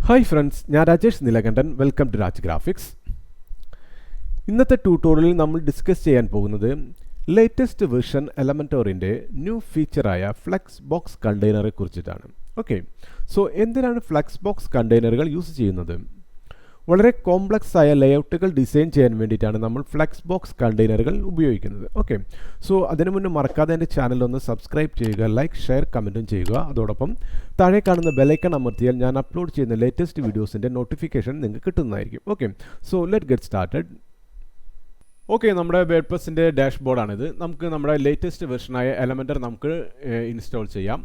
Hi friends, ഞാൻ Rajesh Neelakantan. Welcome to Raj graphics. ഇന്നത്തെ ട്യൂട്ടോറിയലിൽ നമ്മൾ ഡിസ്കസ് ചെയ്യാൻ പോകുന്നത് ലേറ്റസ്റ്റ് വേർഷൻ എലമെൻറ്റോറിൻ്റെ ന്യൂ ഫീച്ചറായ ഫ്ലെക്സ് ബോക്സ് കണ്ടെയ്നറെ കുറിച്ചിട്ടാണ്. ഓക്കെ, സോ എന്തിനാണ് ഫ്ലെക്സ് ബോക്സ് കണ്ടെയ്നറുകൾ യൂസ് ചെയ്യുന്നത്? വളരെ കോംപ്ലക്സ് ആയ ലേഔട്ടുകൾ ഡിസൈൻ ചെയ്യാൻ വേണ്ടിയിട്ടാണ് നമ്മൾ ഫ്ലെക്സ് ബോക്സ് കണ്ടെയ്നറുകൾ ഉപയോഗിക്കുന്നത്. ഓക്കെ, സോ അതിനു മുന്നേ മറക്കാതെ എൻ്റെ ചാനൽ ഒന്ന് സബ്സ്ക്രൈബ് ചെയ്യുക, ലൈക്ക്, ഷെയർ, കമൻറ്റും ചെയ്യുക. അതോടൊപ്പം താഴെ കാണുന്ന ബെലൈക്കൺ അമർത്തിയാൽ ഞാൻ അപ്ലോഡ് ചെയ്യുന്ന ലേറ്റസ്റ്റ് വീഡിയോസിൻ്റെ നോട്ടിഫിക്കേഷൻ നിങ്ങൾക്ക് കിട്ടുന്നതായിരിക്കും. Okay, so let get started. Okay, നമ്മുടെ വേർഡ്പ്രസിൻ്റെ ഡാഷ്ബോർഡാണിത്. നമുക്ക് നമ്മുടെ ലേറ്റസ്റ്റ് വെർഷനായ എലമെൻറ്റർ നമുക്ക് ഇൻസ്റ്റാൾ ചെയ്യാം.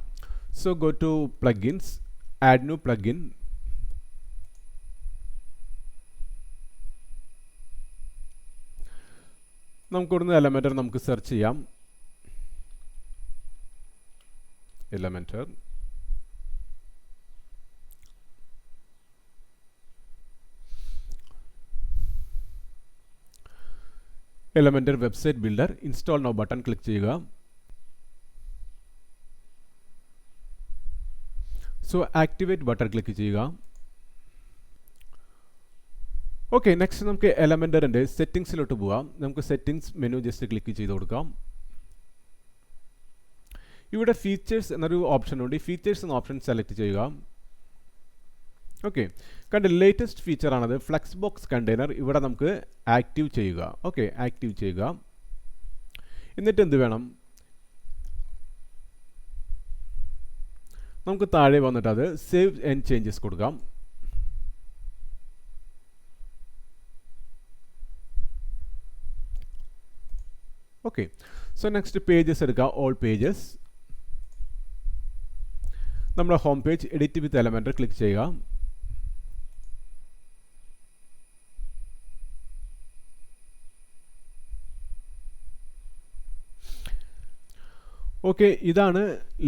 So go to plugins, add new plugin. നമുക്കിവിടുന്ന് എലമെൻറ്റർ നമുക്ക് സെർച്ച് ചെയ്യാം. Elementor Elementor website builder install now button click ചെയ്യുക. സോ ആക്ടിവേറ്റ് ബട്ടൺ ക്ലിക്ക് ചെയ്യുക. ഓക്കെ, നെക്സ്റ്റ് നമുക്ക് എലമെൻറ്ററിൻ്റെ സെറ്റിംഗ്സിലോട്ട് പോകാം. നമുക്ക് സെറ്റിംഗ്സ് മെനു ജസ്റ്റ് ക്ലിക്ക് ചെയ്ത് കൊടുക്കാം. ഇവിടെ ഫീച്ചേഴ്സ് എന്നൊരു ഓപ്ഷൻ ഉണ്ട്. ഈ ഫീച്ചേഴ്സ് എന്ന ഓപ്ഷൻ സെലക്ട് ചെയ്യുക. ഓക്കെ, കണ്ട് ലേറ്റസ്റ്റ് ഫീച്ചറാണത്, ഫ്ലെക്സ് ബോക്സ് കണ്ടെയ്നർ. ഇവിടെ നമുക്ക് ആക്റ്റീവ് ചെയ്യുക. ഓക്കെ, ആക്റ്റീവ് ചെയ്യുക. എന്നിട്ട് എന്ത് വേണം, നമുക്ക് താഴെ വന്നിട്ട് അത് സേവ് ആൻഡ് ചേഞ്ചസ് കൊടുക്കാം. ഓക്കെ, സോ നെക്സ്റ്റ് പേജസ് എടുക്കുക, ഓൾ പേജസ്. നമ്മുടെ ഹോം പേജ് എഡിറ്റ് വിത്ത് എലമെൻറ്റർ ക്ലിക്ക് ചെയ്യുക. ഓക്കെ, ഇതാണ്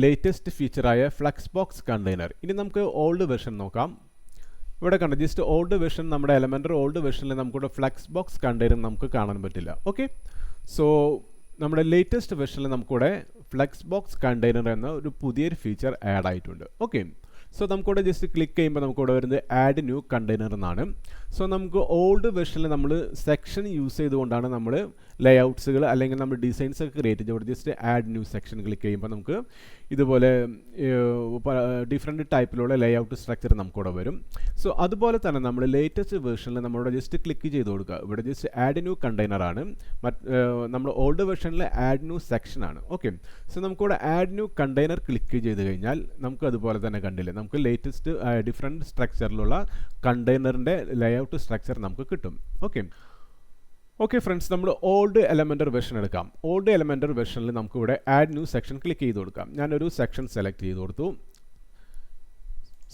ലേറ്റസ്റ്റ് ഫീച്ചറായ ഫ്ലെക്സ് ബോക്സ് കണ്ടെയ്നർ. ഇനി നമുക്ക് ഓൾഡ് വെർഷൻ നോക്കാം. ഇവിടെ കണ്ട ജസ്റ്റ് ഓൾഡ് വെർഷൻ, നമ്മുടെ എലമെൻറ്റർ ഓൾഡ് വെർഷനിൽ നമുക്കിവിടെ ഫ്ലെക്സ് ബോക്സ് കണ്ടെയ്നർ നമുക്ക് കാണാൻ പറ്റില്ല. ഓക്കെ, സോ നമ്മുടെ ലേറ്റസ്റ്റ് വെർഷനിൽ നമുക്കിവിടെ ഫ്ലെക്സ് ബോക്സ് കണ്ടെയ്നർ എന്ന ഒരു പുതിയൊരു ഫീച്ചർ ആഡ് ആയിട്ടുണ്ട്. ഓക്കെ, സോ നമുക്കിവിടെ ജസ്റ്റ് ക്ലിക്ക് ചെയ്യുമ്പോൾ നമുക്കിവിടെ വരുന്നത് ആഡ് ന്യൂ കണ്ടെയ്നർ എന്നാണ്. സോ നമുക്ക് ഓൾഡ് വെർഷനിൽ നമ്മൾ സെക്ഷൻ യൂസ് ചെയ്തുകൊണ്ടാണ് നമ്മൾ ലേഔട്ട്സുകൾ അല്ലെങ്കിൽ നമ്മൾ ഡിസൈൻസ് ഒക്കെ ക്രിയേറ്റ് ചെയ്ത് just add new section click ചെയ്യുമ്പോൾ നമുക്ക് ഇതുപോലെ ഡിഫറെൻറ്റ് ടൈപ്പിലുള്ള ലേഔട്ട് സ്ട്രക്ചർ നമുക്കിവിടെ വരും. സോ അതുപോലെ തന്നെ നമ്മൾ ലേറ്റസ്റ്റ് വെർഷനിൽ നമ്മളിവിടെ ജസ്റ്റ് ക്ലിക്ക് ചെയ്ത് കൊടുക്കുക. ഇവിടെ ജസ്റ്റ് ആഡ് ന്യൂ കണ്ടെയ്നർ ആണ്. നമ്മൾ ഓൾഡ് വെർഷനിൽ ആഡ് ന്യൂ സെക്ഷൻ ആണ്. ഓക്കെ, സോ നമുക്കിവിടെ ആഡ് ന്യൂ കണ്ടെയ്നർ ക്ലിക്ക് ചെയ്ത് കഴിഞ്ഞാൽ നമുക്ക് അതുപോലെ തന്നെ കണ്ടില്ലേ, നമുക്ക് ലേറ്റസ്റ്റ് ഡിഫറെൻറ്റ് സ്ട്രക്ചറിലുള്ള കണ്ടെയ്നറിൻ്റെ ലേഔട്ട് സ്ട്രക്ചർ നമുക്ക് കിട്ടും. ഓക്കെ ഫ്രണ്ട്സ്, നമ്മൾ ഓൾഡ് എലമെൻറ്റർ വെർഷൻ എടുക്കാം. ഓൾഡ് എലമെൻറ്റർ വെർഷനിൽ നമുക്കിവിടെ ആഡ് ന്യൂ സെക്ഷൻ ക്ലിക്ക് ചെയ്ത് കൊടുക്കാം. ഞാനൊരു സെക്ഷൻ സെലക്ട് ചെയ്ത് കൊടുത്തു.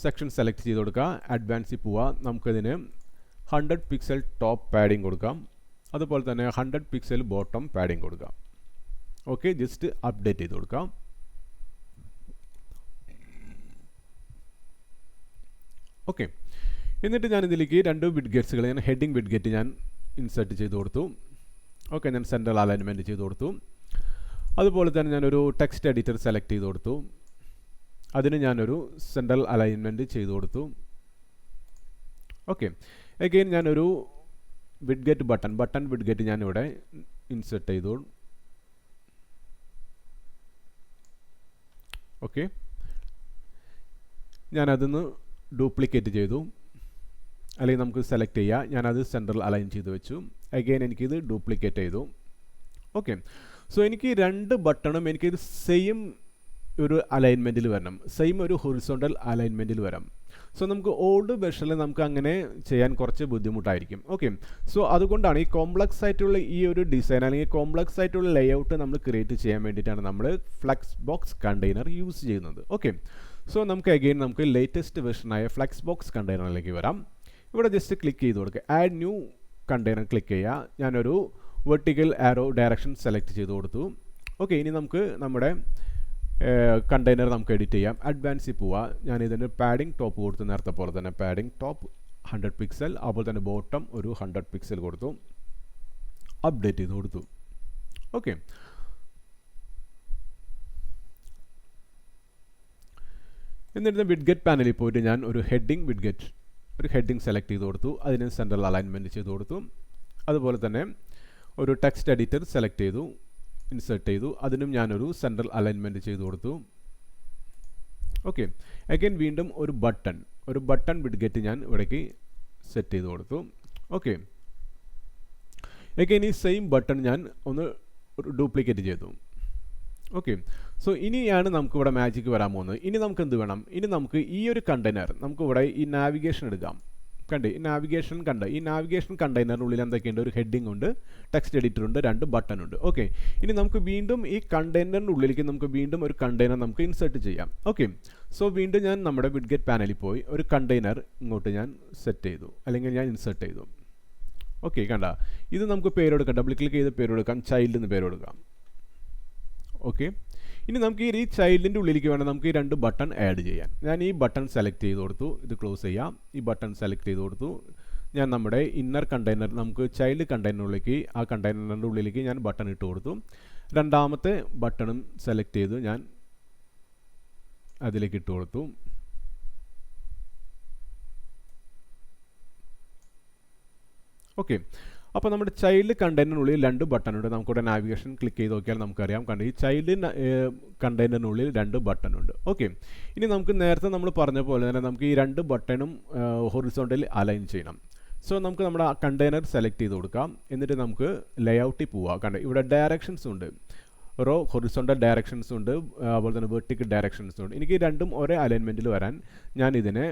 സെക്ഷൻ സെലക്ട് ചെയ്ത് കൊടുക്കുക, അഡ്വാൻസിൽ പോവുക. നമുക്കതിന് 100 പിക്സൽ ടോപ്പ് പാഡിങ് കൊടുക്കാം. അതുപോലെ തന്നെ 100 പിക്സൽ ബോട്ടം പാഡിങ് കൊടുക്കാം. ഓക്കെ, ജസ്റ്റ് അപ്ഡേറ്റ് ചെയ്ത് കൊടുക്കാം. ഓക്കെ, എന്നിട്ട് ഞാൻ ഇതിലേക്ക് 2 വിഡ്ഗെറ്റ്സുകൾ, ഞാൻ ഹെഡിങ് വിഡ്ഗെറ്റ് ഞാൻ ഇൻസേർട്ട് ചെയ്ത് കൊടുത്തു. ഓക്കെ, ഞാൻ സെൻട്രൽ അലൈൻമെൻറ്റ് ചെയ്ത് കൊടുത്തു. അതുപോലെ തന്നെ ഞാനൊരു ടെക്സ്റ്റ് എഡിറ്റർ സെലക്ട് ചെയ്ത് കൊടുത്തു. അതിന് ഞാനൊരു സെൻട്രൽ അലൈൻമെൻറ്റ് ചെയ്ത് കൊടുത്തു. ഓക്കെ, അഗെയിൻ ഞാനൊരു വിഡ്ഗെറ്റ് ബട്ടൺ വിഡ്ഗെറ്റ് ഞാനിവിടെ ഇൻസേർട്ട് ചെയ്തു. ഓക്കെ, ഞാനതൊന്ന് ഡ്യൂപ്ലിക്കേറ്റ് ചെയ്തു, അല്ലെങ്കിൽ നമുക്ക് സെലക്ട് ചെയ്യാം. ഞാനത് സെൻട്രൽ അലൈൻ ചെയ്ത് വെച്ചു. അഗെയിൻ എനിക്കിത് ഡ്യൂപ്ലിക്കേറ്റ് ചെയ്തു. ഓക്കെ, സോ എനിക്ക് 2 ബട്ടണും എനിക്കിത് സെയിം ഒരു അലൈൻമെൻറ്റിൽ വരണം, സെയിം ഒരു ഹൊറിസോണ്ടൽ അലൈൻമെൻറ്റിൽ വരാം. സോ നമുക്ക് ഓൾഡ് വെർഷനിൽ നമുക്ക് അങ്ങനെ ചെയ്യാൻ കുറച്ച് ബുദ്ധിമുട്ടായിരിക്കും. ഓക്കെ, സോ അതുകൊണ്ടാണ് ഈ കോംപ്ലക്സ് ആയിട്ടുള്ള ഈ ഒരു ഡിസൈൻ അല്ലെങ്കിൽ കോംപ്ലക്സ് ആയിട്ടുള്ള ലേഔട്ട് നമ്മൾ ക്രിയേറ്റ് ചെയ്യാൻ വേണ്ടിയിട്ടാണ് നമ്മൾ ഫ്ലെക്സ് ബോക്സ് കണ്ടെയ്നർ യൂസ് ചെയ്യുന്നത്. ഓക്കെ, സോ നമുക്ക് അഗെയിൻ നമുക്ക് ലേറ്റസ്റ്റ് വെർഷനായ ഫ്ലെക്സ് ബോക്സ് കണ്ടെയ്നറിലേക്ക് വരാം. ഇവിടെ ജസ്റ്റ് ക്ലിക്ക് ചെയ്ത് കൊടുക്കുക, ആഡ് ന്യൂ കണ്ടെയ്നർ ക്ലിക്ക് ചെയ്യുക. ഞാനൊരു വെർട്ടിക്കൽ ആരോ ഡയറക്ഷൻ സെലക്ട് ചെയ്ത് കൊടുത്തു. ഓക്കെ, ഇനി നമുക്ക് നമ്മുടെ കണ്ടെയ്നർ നമുക്ക് എഡിറ്റ് ചെയ്യാം. അഡ്വാൻസിൽ പോവുക. ഞാനിതിന് പാഡിങ് ടോപ്പ് കൊടുത്തു, നേരത്തെ പോലെ തന്നെ പാഡിങ് ടോപ്പ് 100 പിക്സൽ, അതുപോലെ തന്നെ ബോട്ടം ഒരു 100 പിക്സൽ കൊടുത്തു. അപ്ഡേറ്റ് ചെയ്ത് കൊടുത്തു. ഓക്കെ, എന്നിട്ട് വിഡ്ഗെറ്റ് പാനലിൽ പോയിട്ട് ഞാൻ ഒരു ഹെഡിങ് വിഡ്ഗെറ്റ് ഒരു ഹെഡിങ് സെലക്ട് ചെയ്ത് കൊടുത്തു, അതിന് സെൻട്രൽ അലൈൻമെൻറ്റ് ചെയ്ത് കൊടുത്തു. അതുപോലെ തന്നെ ഒരു ടെക്സ്റ്റ് എഡിറ്റർ സെലക്ട് ചെയ്തു, ഇൻസേർട്ട് ചെയ്തു, അതിനും ഞാനൊരു സെൻട്രൽ അലൈൻമെൻറ്റ് ചെയ്ത് കൊടുത്തു. ഓക്കെ, അഗൈൻ വീണ്ടും ഒരു ബട്ടൺ വിഡ്ഗെറ്റ് ഞാൻ ഇവിടേക്ക് സെറ്റ് ചെയ്ത് കൊടുത്തു. ഓക്കെ, അഗൈൻ ഈ സെയിം ബട്ടൺ ഞാൻ ഒന്ന് ഡ്യൂപ്ലിക്കേറ്റ് ചെയ്തു. ഓക്കെ, സോ ഇനിയാണ് നമുക്ക് ഇവിടെ മാജിക്ക് വരാൻ പോകുന്നത്. ഇനി നമുക്ക് എന്ത് വേണം? ഇനി നമുക്ക് ഈ ഒരു കണ്ടെയ്നർ നമുക്ക് ഇവിടെ ഈ നാവിഗേഷൻ എടുക്കാം. ഈ നാവിഗേഷൻ കണ്ടെയ്നറിനുള്ളിൽ എന്തൊക്കെയുണ്ട്? ഒരു ഹെഡിങ് ഉണ്ട്, ടെക്സ്റ്റ് എഡിറ്റർ ഉണ്ട്, 2 ബട്ടൺ ഉണ്ട്. ഓക്കെ, ഇനി നമുക്ക് വീണ്ടും ഈ കണ്ടെയ്നറിൻ്റെ ഉള്ളിലേക്ക് നമുക്ക് വീണ്ടും ഒരു കണ്ടെയ്നർ നമുക്ക് ഇൻസേർട്ട് ചെയ്യാം. ഓക്കെ, സോ വീണ്ടും ഞാൻ നമ്മുടെ വിഡ്ഗെറ്റ് പാനലിൽ പോയി ഒരു കണ്ടെയ്നർ ഇങ്ങോട്ട് ഞാൻ സെറ്റ് ചെയ്തു, അല്ലെങ്കിൽ ഞാൻ ഇൻസേർട്ട് ചെയ്തു. ഓക്കെ, കണ്ട, ഇത് നമുക്ക് പേര് കൊടുക്കാം, ഡബിൾ ക്ലിക്ക് ചെയ്ത് പേര് കൊടുക്കാം, ചൈൽഡ് എന്ന് പേര് കൊടുക്കാം. ഓക്കെ, ഇനി നമുക്ക് ഈ ചൈൽഡിൻ്റെ ഉള്ളിലേക്ക് വേണം നമുക്ക് ഈ 2 ബട്ടൺ ആഡ് ചെയ്യാൻ. ഞാൻ ഈ ബട്ടൺ സെലക്ട് ചെയ്ത് കൊടുത്തു, ഇത് ക്ലോസ് ചെയ്യാം. ഈ ബട്ടൺ സെലക്ട് ചെയ്ത് കൊടുത്തു. ഞാൻ നമ്മുടെ ഇന്നർ കണ്ടെയ്നർ, നമുക്ക് ചൈൽഡ് കണ്ടെയ്നറിലേക്ക്, ആ കണ്ടെയ്നറിൻ്റെ ഉള്ളിലേക്ക് ഞാൻ ബട്ടൺ ഇട്ട് കൊടുത്തു. രണ്ടാമത്തെ ബട്ടണും സെലക്ട് ചെയ്ത് ഞാൻ അതിലേക്ക് ഇട്ട് കൊടുത്തു. ഓക്കെ, അപ്പോൾ നമ്മുടെ ചൈൽഡ് കണ്ടെയ്നറിനുള്ളിൽ 2 ബട്ടൺ ഉണ്ട്. നമുക്കിവിടെ നാവിഗേഷൻ ക്ലിക്ക് ചെയ്ത് നോക്കിയാൽ നമുക്കറിയാം, ഈ ചൈൽഡ് കണ്ടെയ്നറിനുള്ളിൽ 2 ബട്ടൺ ഉണ്ട്. ഓക്കെ, ഇനി നമുക്ക് നേരത്തെ നമ്മൾ പറഞ്ഞ പോലെ തന്നെ നമുക്ക് ഈ 2 ബട്ടണും ഹൊറിസോണ്ടലി അലൈൻ ചെയ്യണം. സോ നമുക്ക് നമ്മുടെ കണ്ടെയ്നർ സെലക്ട് ചെയ്ത് കൊടുക്കാം. എന്നിട്ട് നമുക്ക് ലേഔട്ടിൽ പോവാം. ഇവിടെ ഡയറക്ഷൻസ് ഉണ്ട്, റോ ഹൊറിസോണ്ടൽ ഡയറക്ഷൻസ് ഉണ്ട്, അതുപോലെ തന്നെ വെർട്ടിക്കൽ ഡയറക്ഷൻസ് ഉണ്ട്. എനിക്ക് ഈ 2ഉം ഒരേ അലൈൻമെൻറ്റിൽ വരാൻ ഞാൻ ഇതിനെ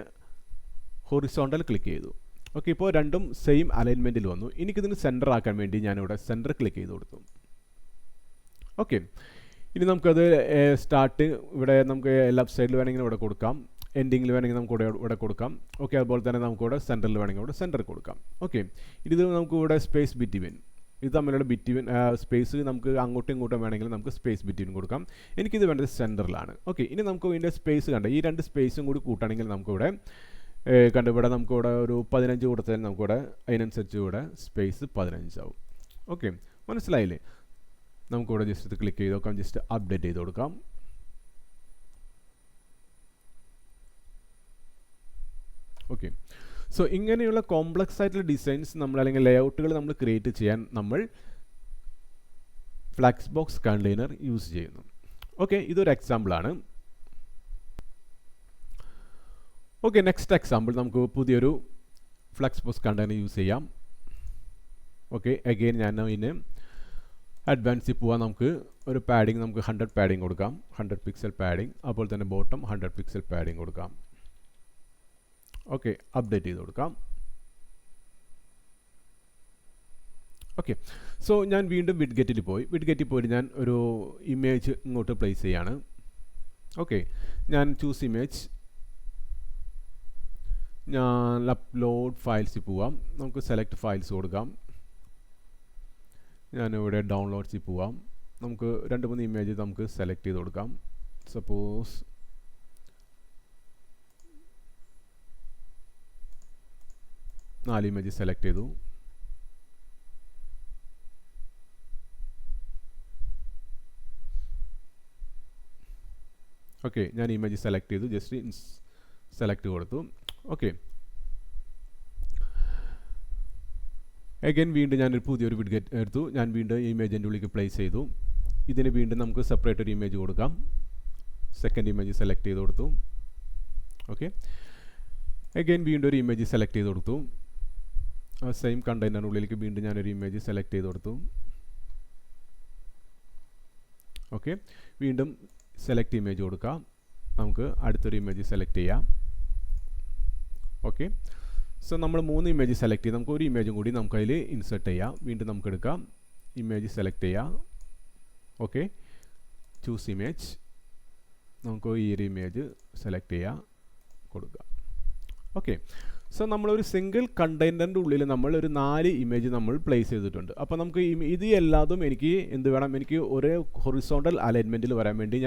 ഹൊറിസോണ്ടൽ ക്ലിക്ക് ചെയ്തു. ഓക്കെ, ഇപ്പോൾ 2ഉം സെയിം അലൈൻമെൻറ്റിൽ വന്നു. എനിക്കിതിന് സെൻറ്റർ ആക്കാൻ വേണ്ടി ഞാനിവിടെ സെൻറ്റർ ക്ലിക്ക് ചെയ്ത് കൊടുത്തു. ഓക്കെ, ഇനി നമുക്കത് സ്റ്റാർട്ട് ഇവിടെ നമുക്ക് ലെഫ്റ്റ് സൈഡിൽ വേണമെങ്കിൽ ഇവിടെ കൊടുക്കാം, എൻഡിങ്ങിൽ വേണമെങ്കിൽ നമുക്ക് ഇവിടെ കൊടുക്കാം. ഓക്കെ, അതുപോലെ തന്നെ നമുക്കിവിടെ സെൻറ്ററിൽ വേണമെങ്കിൽ ഇവിടെ സെൻറ്റർ കൊടുക്കാം. ഓക്കെ, ഇത് നമുക്ക് ഇവിടെ സ്പേസ് ബിറ്റ്വീൻ, ഇത് തമ്മിലുള്ള ബിറ്റ്വീൻ സ്പേസ് നമുക്ക് അങ്ങോട്ടും ഇങ്ങോട്ടും വേണമെങ്കിൽ നമുക്ക് സ്പേസ് ബിറ്റ്വീൻ കൊടുക്കാം. എനിക്കിത് വേണ്ടത് സെൻറ്ററിലാണ്. ഓക്കെ, ഇനി നമുക്ക് ഇതിൻ്റെ സ്പേസ് ഈ 2 സ്പേസും കൂടി കൂട്ടുകയാണെങ്കിൽ നമുക്കിവിടെ ഇവിടെ നമുക്കിവിടെ ഒരു 15 കൊടുത്താൽ നമുക്കിവിടെ അതിനനുസരിച്ച് ഇവിടെ സ്പേസ് 15 ആവും. ഓക്കെ, മനസ്സിലായില്ലേ? നമുക്കിവിടെ ജസ്റ്റ് ഇത് ക്ലിക്ക് ചെയ്ത് നോക്കാം, ജസ്റ്റ് അപ്ഡേറ്റ് ചെയ്ത് കൊടുക്കാം. ഓക്കെ, സോ ഇങ്ങനെയുള്ള കോംപ്ലക്സ് ആയിട്ടുള്ള ഡിസൈൻസ് നമ്മൾ അല്ലെങ്കിൽ ലേഔട്ടുകൾ നമ്മൾ ക്രിയേറ്റ് ചെയ്യാൻ നമ്മൾ ഫ്ലെക്സ്ബോക്സ് കണ്ടെയ്നർ യൂസ് ചെയ്യുന്നു. ഓക്കെ, ഇതൊരു എക്സാമ്പിളാണ്. ഓക്കെ, നെക്സ്റ്റ് എക്സാമ്പിൾ നമുക്ക് പുതിയൊരു ഫ്ലെക്സ്ബോക്സ് കണ്ടെയ്നർ യൂസ് ചെയ്യാം. ഓക്കെ, അഗെയിൻ ഞാൻ ഇതിന് അഡ്വാൻസിൽ പോവാൻ നമുക്ക് ഒരു പാഡിങ് നമുക്ക് 100 പാഡിങ് കൊടുക്കാം, 100 പിക്സൽ പാഡിങ്. അതുപോലെ തന്നെ ബോട്ടം 100 പിക്സൽ പാഡിങ് കൊടുക്കാം. ഓക്കെ, അപ്ഡേറ്റ് ചെയ്ത് കൊടുക്കാം. ഓക്കെ, സോ ഞാൻ വീണ്ടും വിഡ്ഗെറ്റിൽ പോയിട്ട് ഞാൻ ഒരു ഇമേജ് ഇങ്ങോട്ട് പ്ലേസ് ചെയ്യാണ്. ഓക്കെ, ഞാൻ ചൂസ് ഇമേജ്, ഞാൻ അപ്ലോഡ് ഫയൽസിൽ പോവാം, നമുക്ക് സെലക്ട് ഫയൽസ് കൊടുക്കാം. ഞാനിവിടെ ഡൗൺലോഡ്സിൽ പോവാം, നമുക്ക് 2-3 ഇമേജ് നമുക്ക് സെലക്ട് ചെയ്ത് കൊടുക്കാം. സപ്പോസ് നാല് ഇമേജ് സെലക്ട് ചെയ്തു. ഓക്കെ, ഞാൻ ഇമേജ് സെലക്ട് ചെയ്തു, ജസ്റ്റ് സെലക്ട് കൊടുത്തു. ഓക്കെ, അഗൈൻ വീണ്ടും ഞാനൊരു പുതിയൊരു വിഡ്ഗെറ്റ് എടുത്തു. ഞാൻ വീണ്ടും ഇമേജിൻ്റെ ഉള്ളിലേക്ക് പ്ലേസ് ചെയ്തു. ഇതിന് വീണ്ടും നമുക്ക് സെപ്പറേറ്റ് ഒരു ഇമേജ് കൊടുക്കാം. സെക്കൻഡ് ഇമേജ് സെലക്ട് ചെയ്ത് കൊടുത്തു. ഓക്കെ, അഗൈൻ വീണ്ടും ഒരു ഇമേജ് സെലക്ട് ചെയ്ത് കൊടുത്തു. ആ സെയിം കണ്ടെയ്നറിനുള്ളിലേക്ക് വീണ്ടും ഞാനൊരു ഇമേജ് സെലക്ട് ചെയ്ത് കൊടുത്തു. ഓക്കെ, വീണ്ടും സെലക്ട് ഇമേജ് കൊടുക്കാം. നമുക്ക് അടുത്തൊരു ഇമേജ് സെലക്ട് ചെയ്യാം. ഓക്കെ, സോ നമ്മൾ 3 ഇമേജ് സെലക്ട് ചെയ്ത് നമുക്ക് ഒരു ഇമേജും കൂടി നമുക്ക് അതിൽ ഇൻസേർട്ട് ചെയ്യാം. വീണ്ടും നമുക്ക് എടുക്കാം, ഇമേജ് സെലക്ട് ചെയ്യാം. ഓക്കെ, ചൂസ് ഇമേജ്, നമുക്ക് ഈ ഒരു ഇമേജ് സെലക്ട് ചെയ്യാം, കൊടുക്കുക. ഓക്കെ, സോ നമ്മളൊരു സിംഗിൾ കണ്ടെയ്നറിൻ്റെ ഉള്ളിൽ നമ്മൾ ഒരു 4 ഇമേജ് നമ്മൾ പ്ലേസ് ചെയ്തിട്ടുണ്ട്. അപ്പോൾ നമുക്ക് ഇത് എല്ലാതും എനിക്ക് എന്ത് വേണം, എനിക്ക് ഒരേ ഹൊറിസോണ്ടൽ അലൈൻമെൻറ്റിൽ വരാൻ വേണ്ടി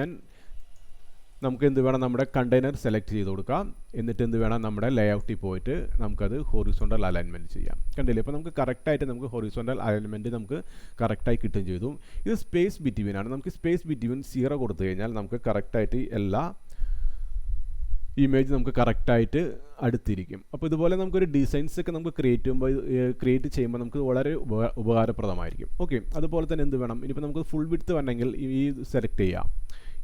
നമുക്ക് എന്ത് വേണം, നമ്മുടെ കണ്ടെയ്നർ സെലക്ട് ചെയ്ത് കൊടുക്കാം. എന്നിട്ട് എന്ത് വേണം, നമ്മുടെ ലേഔട്ടിൽ പോയിട്ട് നമുക്കത് ഹൊറിസോണ്ടൽ അലൈൻമെൻറ്റ് ചെയ്യാം. കണ്ടില്ലേ? അപ്പോൾ നമുക്ക് കറക്റ്റായിട്ട് നമുക്ക് ഹൊറിസോണ്ടൽ അലൈൻമെൻറ്റ് നമുക്ക് കറക്റ്റായി കിട്ടുകയും ചെയ്തു. ഇത് സ്പേസ് ബിറ്റ്വീൻ ആണ്. നമുക്ക് സ്പേസ് ബിറ്റ്വീൻ 0 കൊടുത്തു കഴിഞ്ഞാൽ നമുക്ക് കറക്റ്റായിട്ട് എല്ലാ ഇമേജ് നമുക്ക് കറക്റ്റായിട്ട് അടുത്തിരിക്കും. അപ്പോൾ ഇതുപോലെ നമുക്കൊരു ഡിസൈൻസ് ഒക്കെ നമുക്ക് ക്രിയേറ്റ് ചെയ്യുമ്പോൾ നമുക്ക് വളരെ ഉപകാരപ്രദമായിരിക്കും. ഓക്കെ, അതുപോലെ തന്നെ എന്ത് വേണം, ഇനിയിപ്പോൾ നമുക്ക് ഫുൾ വിഡ്ത്ത് വേണമെങ്കിൽ ഈ സെലക്ട് ചെയ്യാം,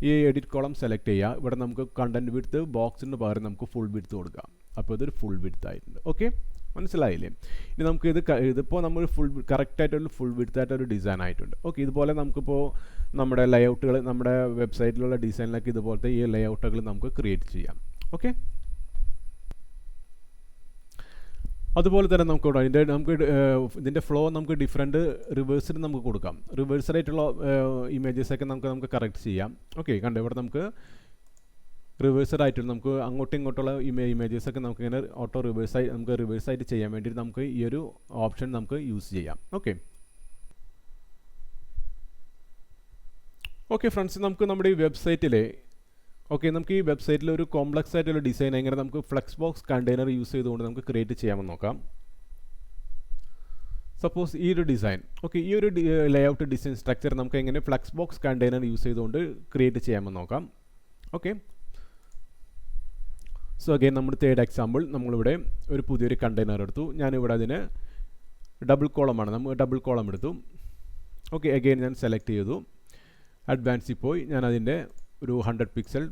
ഈ എഡിറ്റ് കോളം സെലക്ട് ചെയ്യുക. ഇവിടെ നമുക്ക് കണ്ടൻറ് വിഡ്ത്ത് ബോക്സിന് പകരം നമുക്ക് ഫുൾ വിഡ്ത്ത് കൊടുക്കാം. അപ്പോൾ ഇതൊരു ഫുൾ വിഡ്ത്ത് ആയിട്ടുണ്ട്. ഓക്കെ, മനസ്സിലായില്ലേ? ഇനി നമുക്ക് ഇതിപ്പോൾ നമ്മൾ കറക്റ്റായിട്ടൊരു ഫുൾ വിഡ്ത്ത് ആയിട്ടൊരു ഡിസൈൻ ആയിട്ടുണ്ട്. ഓക്കെ, ഇതുപോലെ നമുക്കിപ്പോൾ നമ്മുടെ ലേഔട്ടുകൾ നമ്മുടെ വെബ്സൈറ്റിലുള്ള ഡിസൈനിലൊക്കെ ഇതുപോലത്തെ ഈ ലേഔട്ടുകൾ നമുക്ക് ക്രിയേറ്റ് ചെയ്യാം. ഓക്കെ, അതുപോലെ തന്നെ നമുക്ക് ഇതിൻ്റെ ഫ്ലോ നമുക്ക് ഡിഫറെൻറ്റ് റിവേഴ്സിൽ നമുക്ക് കൊടുക്കാം. റിവേഴ്സലായിട്ടുള്ള ഇമേജസൊക്കെ നമുക്ക് കറക്റ്റ് ചെയ്യാം. ഓക്കെ, കണ്ടോ ഇവിടെ നമുക്ക് റിവേഴ്സറായിട്ടുള്ള നമുക്ക് അങ്ങോട്ടും ഇങ്ങോട്ടുള്ള ഇമേജസൊക്കെ നമുക്ക് ഇങ്ങനെ നമുക്ക് റിവേഴ്സായിട്ട് ചെയ്യാൻ വേണ്ടി നമുക്ക് ഈ ഒരു ഓപ്ഷൻ നമുക്ക് യൂസ് ചെയ്യാം. ഓക്കെ ഫ്രണ്ട്സ്, നമുക്ക് നമ്മുടെ ഈ വെബ്സൈറ്റിലെ നമുക്ക് ഈ വെബ്സൈറ്റിൽ ഒരു കോംപ്ലക്സ് ആയിട്ടുള്ള ഡിസൈൻ എങ്ങനെ നമുക്ക് ഫ്ലെക്സ്ബോക്സ് കണ്ടെയ്നർ യൂസ് ചെയ്തുകൊണ്ട് നമുക്ക് ക്രിയേറ്റ് ചെയ്യാമെന്ന് നോക്കാം. സപ്പോസ് ഈ ഒരു ഡിസൈൻ, ഈ ഒരു ലേഔട്ട് ഡിസൈൻ സ്ട്രക്ചർ നമുക്ക് എങ്ങനെ ഫ്ലെക്സ്ബോക്സ് കണ്ടെയ്നർ യൂസ് ചെയ്തുകൊണ്ട് ക്രിയേറ്റ് ചെയ്യാമെന്ന് നോക്കാം. ഓക്കെ, സോ അഗൈൻ നമ്മുടെ തേർഡ് എക്സാമ്പിൾ, നമ്മളിവിടെ ഒരു പുതിയൊരു കണ്ടെയ്നർ എടുത്തു. ഞാനിവിടെ അതിന് ഡബിൾ കോളമാണ്, നമ്മൾ ഡബിൾ കോളം എടുത്തു. ഓക്കെ, അഗൈൻ ഞാൻ സെലക്ട് ചെയ്തു, അഡ്വാൻസിൽ പോയി ഞാൻ അതിൻ്റെ ഒരു 100 pixel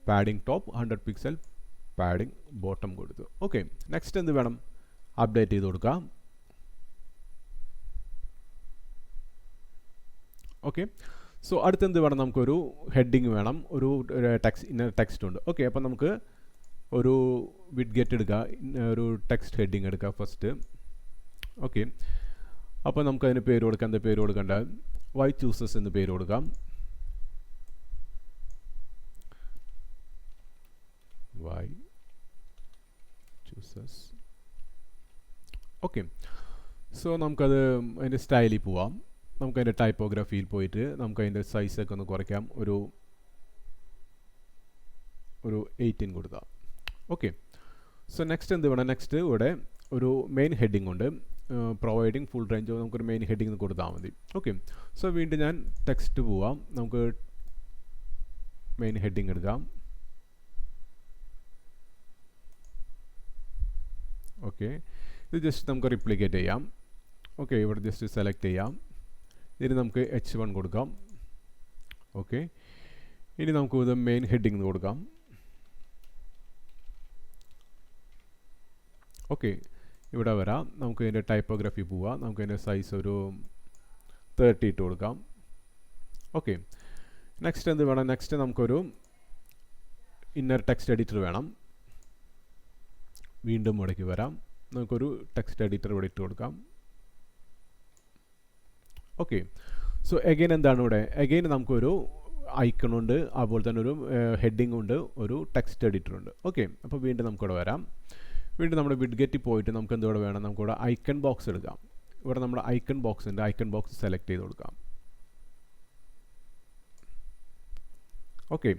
padding top, 100 pixel padding bottom കൊടുത്തു. ഓക്കെ, നെക്സ്റ്റ് എന്ത് വേണം, അപ്ഡേറ്റ് ചെയ്ത് കൊടുക്കാം. ഓക്കെ, സോ അടുത്തെന്ത് വേണം, നമുക്കൊരു ഹെഡിങ് വേണം, ഒരു ടെക്സ്റ്റ് ഉണ്ട്. ഓക്കെ, അപ്പോൾ നമുക്ക് ഒരു വിഡ്ഗെറ്റ് എടുക്കുക, ഒരു ടെക്സ്റ്റ് ഹെഡിങ് എടുക്കുക ഫസ്റ്റ്. ഓക്കെ, അപ്പോൾ നമുക്കതിന് പേര് കൊടുക്കാം. എന്താ പേര് കൊടുക്കേണ്ട, വൈ ചൂസസ് എന്ന് പേര് കൊടുക്കാം. Y chooses. ഓക്കെ, സോ നമുക്കത് അതിൻ്റെ സ്റ്റൈലിൽ പോവാം. നമുക്കതിൻ്റെ ടൈപ്പോഗ്രാഫിയിൽ പോയിട്ട് നമുക്കതിൻ്റെ സൈസൊക്കെ ഒന്ന് കുറയ്ക്കാം, ഒരു 18 കൊടുക്കാം. ഓക്കെ, സോ നെക്സ്റ്റ് എന്ത് വേണം, നെക്സ്റ്റ് ഇവിടെ ഒരു മെയിൻ ഹെഡിങ് ഉണ്ട്, പ്രൊവൈഡിങ് ഫുൾ റേഞ്ച്, നമുക്കൊരു മെയിൻ ഹെഡിങ് കൊടുത്താൽ മതി. ഓക്കെ, സോ വീണ്ടും ഞാൻ ടെക്സ്റ്റ് പോവാം, നമുക്ക് മെയിൻ ഹെഡിങ് എടുക്കാം. ഓക്കെ, ഇത് ജസ്റ്റ് നമുക്ക് റിപ്ലിക്കേറ്റ് ചെയ്യാം. ഓക്കെ, ഇവിടെ ജസ്റ്റ് സെലക്ട് ചെയ്യാം, ഇതിന് നമുക്ക് H1 കൊടുക്കാം. ഓക്കെ, ഇനി നമുക്ക് ഇത് മെയിൻ ഹെഡിങ് കൊടുക്കാം. ഓക്കെ, ഇവിടെ വരാം, നമുക്ക് ഇതിൻ്റെ ടൈപ്പോഗ്രാഫി പോവാം, നമുക്ക് ഇതിൻ്റെ സൈസ് ഒരു 30 ഇട്ട് കൊടുക്കാം. ഓക്കെ, നെക്സ്റ്റ് എന്ത് വേണം, നെക്സ്റ്റ് നമുക്കൊരു ഇന്നർ ടെക്സ്റ്റ് എഡിറ്റർ വേണം. വീണ്ടും ഇവിടേക്ക് വരാം, നമുക്കൊരു ടെക്സ്റ്റ് എഡിറ്റർ ഇവിടെ ഇട്ട് കൊടുക്കാം. ഓക്കെ, സോ എഗെയിൻ എന്താണ് ഇവിടെ, എഗെയിൻ നമുക്കൊരു ഐക്കണുണ്ട്, അതുപോലെ തന്നെ ഒരു ഹെഡിങ് ഉണ്ട്, ഒരു ടെക്സ്റ്റ് എഡിറ്റർ ഉണ്ട്. ഓക്കെ, അപ്പോൾ വീണ്ടും നമുക്കിവിടെ വരാം. വീണ്ടും നമ്മുടെ വിഡ്ഗെറ്റിൽ പോയിട്ട് നമുക്ക് എന്തുകൂടെ വേണം, നമുക്കിവിടെ ഐക്കൺ ബോക്സ് എടുക്കാം. ഇവിടെ നമ്മുടെ ഐക്കൺ ബോക്സ് ഉണ്ട്, ഐക്കൺ ബോക്സ് സെലക്ട് ചെയ്ത് കൊടുക്കാം. ഓക്കെ,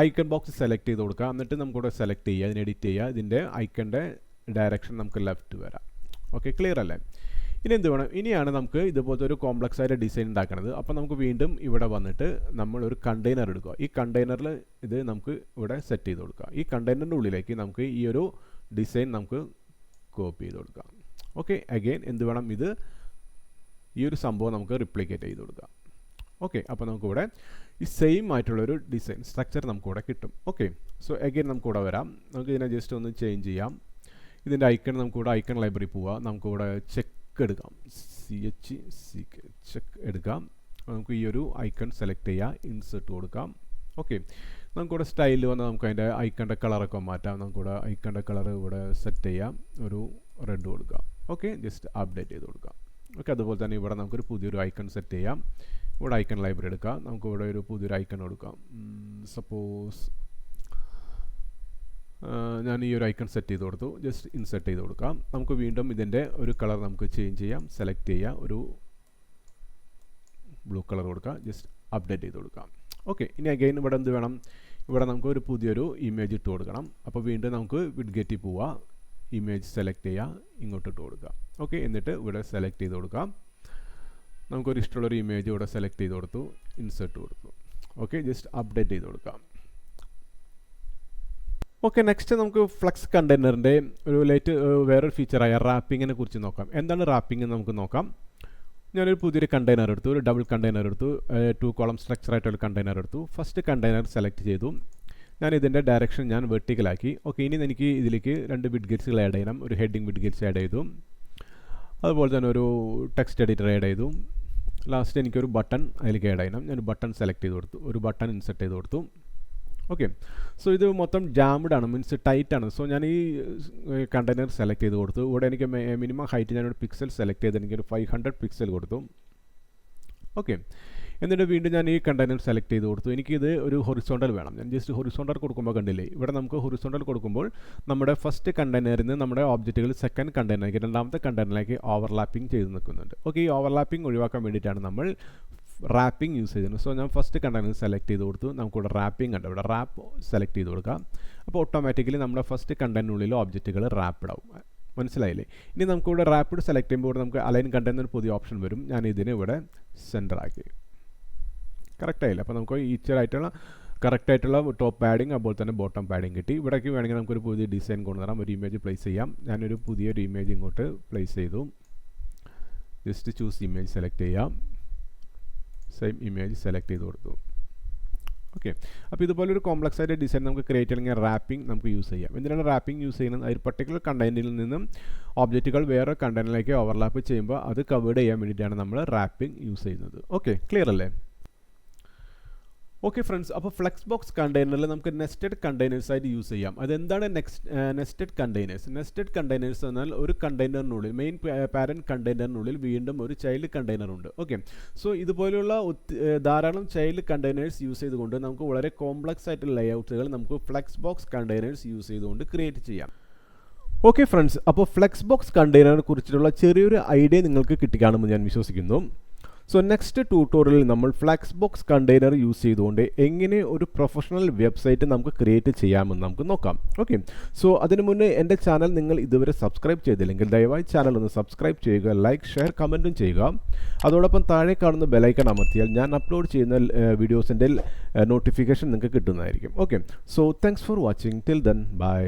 ഐക്കൺ ബോക്സ് സെലക്ട് ചെയ്ത് കൊടുക്കുക. എന്നിട്ട് നമുക്കിവിടെ സെലക്ട് ചെയ്യുക, അതിന് എഡിറ്റ് ചെയ്യുക, ഇതിൻ്റെ ഐക്കണിൻ്റെ ഡയറക്ഷൻ നമുക്ക് ലെഫ്റ്റ് വരാം. ഓക്കെ, ക്ലിയർ അല്ലേ? ഇനി എന്ത് വേണം, ഇനിയാണ് നമുക്ക് ഇതുപോലത്തെ ഒരു കോംപ്ലക്സ് ആയിട്ട് ഡിസൈൻ ഉണ്ടാക്കുന്നത്. അപ്പോൾ നമുക്ക് വീണ്ടും ഇവിടെ വന്നിട്ട് നമ്മളൊരു കണ്ടെയ്നർ എടുക്കുക. ഈ കണ്ടെയ്നറിൽ ഇത് നമുക്ക് ഇവിടെ സെറ്റ് ചെയ്ത് കൊടുക്കുക. ഈ കണ്ടെയ്നറിൻ്റെ ഉള്ളിലേക്ക് നമുക്ക് ഈ ഒരു ഡിസൈൻ നമുക്ക് കോപ്പി ചെയ്ത് കൊടുക്കാം. ഓക്കെ, അഗെയിൻ എന്ത് വേണം, ഈ ഒരു സംഭവം നമുക്ക് റിപ്ലിക്കേറ്റ് ചെയ്ത് കൊടുക്കാം. ഓക്കെ, അപ്പോൾ നമുക്കിവിടെ ഈ സെയിം ആയിട്ടുള്ളൊരു ഡിസൈൻ സ്ട്രക്ചർ നമുക്കിവിടെ കിട്ടും. ഓക്കെ, സോ അഗെയിൻ നമുക്കിവിടെ വരാം, നമുക്ക് ഇതിനെ ജസ്റ്റ് ഒന്ന് ചേഞ്ച് ചെയ്യാം. ഇതിൻ്റെ ഐക്കൺ നമുക്കിവിടെ ഐക്കൺ ലൈബ്രറി പോവാം, നമുക്കിവിടെ ചെക്ക് എടുക്കാം, ചെക്ക് എടുക്കാം. നമുക്ക് ഈ ഒരു ഐക്കൺ സെലക്ട് ചെയ്യാം, ഇൻസേർട്ട് കൊടുക്കാം. ഓക്കെ, നമുക്കിവിടെ സ്റ്റൈലിൽ വന്ന് നമുക്ക് അതിൻ്റെ ഐക്കണിൻ്റെ കളറൊക്കെ മാറ്റാം. നമുക്കിവിടെ ഐക്കണിൻ്റെ കളർ ഇവിടെ സെറ്റ് ചെയ്യാം, ഒരു റെഡ് കൊടുക്കാം. ഓക്കെ, ജസ്റ്റ് അപ്ഡേറ്റ് ചെയ്ത് കൊടുക്കാം. ഓക്കെ, അതുപോലെ തന്നെ ഇവിടെ നമുക്കൊരു പുതിയൊരു ഐക്കൺ സെറ്റ് ചെയ്യാം. ഇവിടെ ഐക്കൺ ലൈബ്രറി എടുക്കാം, നമുക്കിവിടെ ഒരു പുതിയൊരു ഐക്കൺ കൊടുക്കാം. സപ്പോസ് ഞാൻ ഈ ഒരു ഐക്കൺ സെറ്റ് ചെയ്ത് കൊടുത്തു, ജസ്റ്റ് ഇൻസെർട്ട് ചെയ്ത് കൊടുക്കാം. നമുക്ക് വീണ്ടും ഇതിൻ്റെ ഒരു കളർ നമുക്ക് ചേഞ്ച് ചെയ്യാം, സെലക്ട് ചെയ്യാം, ഒരു ബ്ലൂ കളർ കൊടുക്കാം, ജസ്റ്റ് അപ്ഡേറ്റ് ചെയ്ത് കൊടുക്കാം. ഓക്കെ, ഇനി അഗെയിൻ ഇവിടെ എന്ത് വേണം, ഇവിടെ നമുക്ക് ഒരു പുതിയൊരു ഇമേജ് ഇട്ട് കൊടുക്കണം. അപ്പോൾ വീണ്ടും നമുക്ക് വിഡ്ഗെറ്റിൽ പോവാം, ഇമേജ് സെലക്ട് ചെയ്യുക, ഇങ്ങോട്ട് ഇട്ട് കൊടുക്കാം. ഓക്കെ, എന്നിട്ട് ഇവിടെ സെലക്ട് ചെയ്ത് കൊടുക്കാം. നമുക്കൊരു ഇഷ്ടമുള്ളൊരു ഇമേജ് ഇവിടെ സെലക്ട് ചെയ്ത് കൊടുത്തു, ഇൻസേർട്ട് കൊടുത്തു. ഓക്കെ, ജസ്റ്റ് അപ്ഡേറ്റ് ചെയ്ത് കൊടുക്കാം. ഓക്കെ, നെക്സ്റ്റ് നമുക്ക് ഫ്ലക്സ് കണ്ടെയ്നറിൻ്റെ വേറൊരു ഫീച്ചറായ റാപ്പിങ്ങിനെ കുറിച്ച് നോക്കാം. എന്താണ് റാപ്പിംഗ് എന്ന് നമുക്ക് നോക്കാം. ഞാനൊരു പുതിയൊരു കണ്ടെയ്നർ എടുത്തു, ഒരു ഡബിൾ കണ്ടെയ്നർ എടുത്തു, 2 കോളം സ്ട്രക്ചറായിട്ടൊരു കണ്ടെയ്നർ എടുത്തു. ഫസ്റ്റ് കണ്ടെയ്നർ സെലക്ട് ചെയ്തു. ഞാൻ ഇതിൻ്റെ ഡയറക്ഷൻ ഞാൻ വെർട്ടിക്കലാക്കി. ഓക്കെ, ഇനി എനിക്ക് ഇതിലേക്ക് 2 ബിറ്റ് ഗെറ്റ്സുകൾ ആഡ് ചെയ്യണം. ഒരു ഹെഡിങ് ബിറ്റ് ഗെറ്റ്സ് ആഡ് ചെയ്തു, അതുപോലെ തന്നെ ഒരു ടെക്സ്റ്റ് എഡിറ്റർ ആഡ് ചെയ്തു. ലാസ്റ്റ് എനിക്കൊരു ബട്ടൺ അതിലേക്ക് ആഡ് ചെയ്യണം. ഞാൻ ബട്ടൺ സെലക്ട് ചെയ്ത് കൊടുത്തു, ഒരു ബട്ടൺ ഇൻസെർട്ട് ചെയ്ത് കൊടുത്തു. ഓക്കെ, സോ ഇത് മൊത്തം ജാംഡ് ആണ്, മീൻസ് ടൈറ്റ് ആണ്. സോ ഞാൻ ഈ കണ്ടെയ്നർ സെലക്ട് ചെയ്ത് കൊടുത്തു. ഇവിടെ എനിക്ക് മിനിമം ഹൈറ്റ് ഞാനൊരു പിക്സൽ സെലക്ട് ചെയ്ത് എനിക്കൊരു 500 പിക്സൽ കൊടുത്തു. ഓക്കെ, എന്നിട്ട് വീണ്ടും ഞാൻ ഈ കണ്ടെയ്നർ സെലക്ട് ചെയ്ത് കൊടുത്തു. എനിക്കിത് ഒരു ഹൊറിസോണ്ടൽ വേണം. ഞാൻ ജസ്റ്റ് ഹൊറിസോണ്ടൽ കൊടുക്കുമ്പോൾ കണ്ടില്ലേ, ഇവിടെ നമുക്ക് ഹൊറിസോണ്ടൽ കൊടുക്കുമ്പോൾ നമ്മുടെ ഫസ്റ്റ് കണ്ടെയ്നറിൽ നിന്ന് നമ്മുടെ ഓബ്ജക്റ്റുകൾ സെക്കൻഡ് കണ്ടെയ്നറിലേക്ക്, രണ്ടാമത്തെ കണ്ടെയ്നറിലേക്ക് ഓവർലാപ്പിംഗ് ചെയ്ത് നിൽക്കുന്നുണ്ട്. ഓക്കെ, ഈ ഓവർലാപ്പിംഗ് ഒഴിവാക്കാൻ വേണ്ടിയിട്ടാണ് നമ്മൾ റാപ്പിംഗ് യൂസ് ചെയ്തിരുന്നത്. സോ ഞാൻ ഫസ്റ്റ് കണ്ടെയ്നർ സെലക്ട് ചെയ്ത് കൊടുത്തു. നമുക്കിവിടെ റാപ്പിംഗ് ഉണ്ട്, ഇവിടെ റാപ്പ് സെലക്ട് ചെയ്ത് കൊടുക്കാം. അപ്പോൾ ഓട്ടോമാറ്റിക്കലി നമ്മുടെ ഫസ്റ്റ് കണ്ടെയ്നറിനുള്ളിൽ ഓബ്ജക്റ്റുകൾ റാപ്പിഡ് ആവും. മനസ്സിലായില്ലേ? ഇനി നമുക്കിവിടെ റാപ്പിഡ് സെലക്ട് ചെയ്യുമ്പോൾ നമുക്ക് അലൈൻ കണ്ടെയ്നർ പുതിയ ഓപ്ഷൻ വരും. ഞാൻ ഇതിനെ ഇവിടെ സെൻറ്റർ ആക്കി. കറക്റ്റായില്ല. അപ്പോൾ നമുക്ക് ഈച്ചറായിട്ടുള്ള കറക്റ്റായിട്ടുള്ള ടോപ്പ് പാഡിങ് അതുപോലെ തന്നെ ബോട്ടം പാഡിങ് കിട്ടി. ഇവിടേക്ക് വേണമെങ്കിൽ നമുക്കൊരു പുതിയ ഡിസൈൻ കൊണ്ടുവരാം, ഒരു ഇമേജ് പ്ലേസ് ചെയ്യാം. ഞാനൊരു പുതിയൊരു ഇമേജ് ഇങ്ങോട്ട് പ്ലേസ് ചെയ്തു. ജസ്റ്റ് ചൂസ് ഇമേജ് സെലക്ട് ചെയ്യാം, സെയിം ഇമേജ് സെലക്ട് ചെയ്ത് കൊടുത്തു. ഓക്കെ, അപ്പോൾ ഇതുപോലെ ഒരു കോംപ്ലക്സ് ആയിട്ട് ഡിസൈൻ നമുക്ക് ക്രിയേറ്റ് ചെയ്യണമെങ്കിൽ റാപ്പിംഗ് നമുക്ക് യൂസ് ചെയ്യാം. എന്തിനാണ് റാപ്പിംഗ് യൂസ് ചെയ്യുന്നത്? ഒരു പർട്ടിക്കുലർ കണ്ടെയ്നറിൽ നിന്നും ഓബ്ജക്റ്റുകൾ വേറെ കണ്ടെയ്നറിലേക്ക് ഓവർലാപ്പ് ചെയ്യുമ്പോൾ അത് കവേർഡ് ചെയ്യാൻ വേണ്ടിയിട്ടാണ് നമ്മൾ റാപ്പിംഗ് യൂസ് ചെയ്യുന്നത്. ഓക്കെ, ക്ലിയർ അല്ലേ? ഓക്കെ ഫ്രണ്ട്സ്, അപ്പോൾ ഫ്ലെക്സ്ബോക്സ് കണ്ടെയ്നറിൽ നമുക്ക് നെസ്റ്റഡ് കണ്ടെയ്നേഴ്സ് ആയിട്ട് യൂസ് ചെയ്യാം. അതെന്താണ് നെസ്റ്റഡ് കണ്ടെയ്നേഴ്സ്? നെസ്റ്റഡ് കണ്ടെയ്നേഴ്സ് എന്നാൽ ഒരു കണ്ടെയ്നറിനുള്ളിൽ, മെയിൻ പാരൻറ്റ് കണ്ടെയ്നറിനുള്ളിൽ വീണ്ടും ഒരു ചൈൽഡ് കണ്ടെയ്നർ ഉണ്ട്. ഓക്കെ, സോ ഇതുപോലെയുള്ള ധാരാളം ചൈൽഡ് കണ്ടെയ്നേഴ്സ് യൂസ് ചെയ്തുകൊണ്ട് നമുക്ക് വളരെ കോംപ്ലക്സ് ആയിട്ടുള്ള ലേഔട്ടുകൾ നമുക്ക് ഫ്ലെക്സ്ബോക്സ് കണ്ടെയ്നേഴ്സ് യൂസ് ചെയ്തുകൊണ്ട് ക്രിയേറ്റ് ചെയ്യാം. ഓക്കെ ഫ്രണ്ട്സ്, അപ്പോൾ ഫ്ലെക്സ്ബോക്സ് കണ്ടെയ്നറിനെ കുറിച്ചിട്ടുള്ള ചെറിയൊരു ഐഡിയ നിങ്ങൾക്ക് കിട്ടിക്കാണെന്ന് ഞാൻ വിശ്വസിക്കുന്നു. സോ നെക്സ്റ്റ് ട്യൂട്ടോറിയലിൽ നമ്മൾ ഫ്ലെക്സ്ബോക്സ് കണ്ടെയ്നർ യൂസ് ചെയ്തുകൊണ്ട് എങ്ങനെ ഒരു പ്രൊഫഷണൽ വെബ്സൈറ്റ് നമുക്ക് ക്രിയേറ്റ് ചെയ്യാമെന്ന് നമുക്ക് നോക്കാം. ഓക്കെ, സോ അതിനു മുന്നേ എൻ്റെ ചാനൽ നിങ്ങൾ ഇതുവരെ സബ്സ്ക്രൈബ് ചെയ്തില്ലെങ്കിൽ ദയവായി ചാനൽ ഒന്ന് സബ്സ്ക്രൈബ് ചെയ്യുക, ലൈക്ക്, ഷെയർ, കമൻറ്റും ചെയ്യുക. അതോടൊപ്പം താഴെ കാണുന്ന ബെലൈക്കൺ അമർത്തിയാൽ ഞാൻ അപ്ലോഡ് ചെയ്യുന്ന വീഡിയോസിൻ്റെ നോട്ടിഫിക്കേഷൻ നിങ്ങൾക്ക് കിട്ടുന്നതായിരിക്കും. Okay, so thanks for watching. Till then, by.